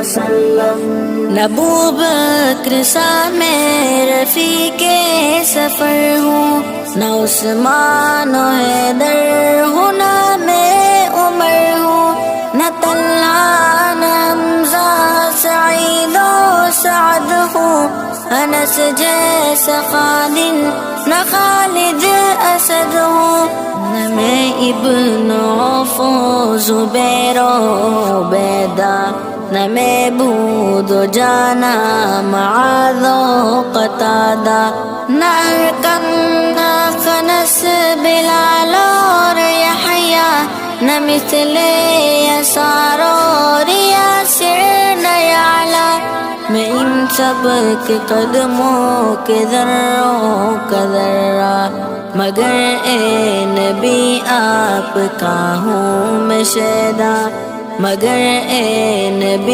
वसल्लम। न अबू बकर सा मैं रफ़ीक़े सफ़र हूँ, न उस्मान व हैदर हूँ, न मैं उमर हूँ, न तल्हा न हमज़ा सईद व सअद हूँ, अनस जैसा खालिद न खालिद असद हूँ, न मैं इब्न औफ व ज़ुबैर व उबैदा, न मैं बूद व जाना मुआज़ व क़तादा, न अरकम न खनस बिलाल और यहया, न मिस्ले यसार और यासिर न याला। मैं इन सब के कदमों के ज़र्रों का ज़र्रा, मगर ए नबी आपका हूँ मैं शैदा, मगर ए नबी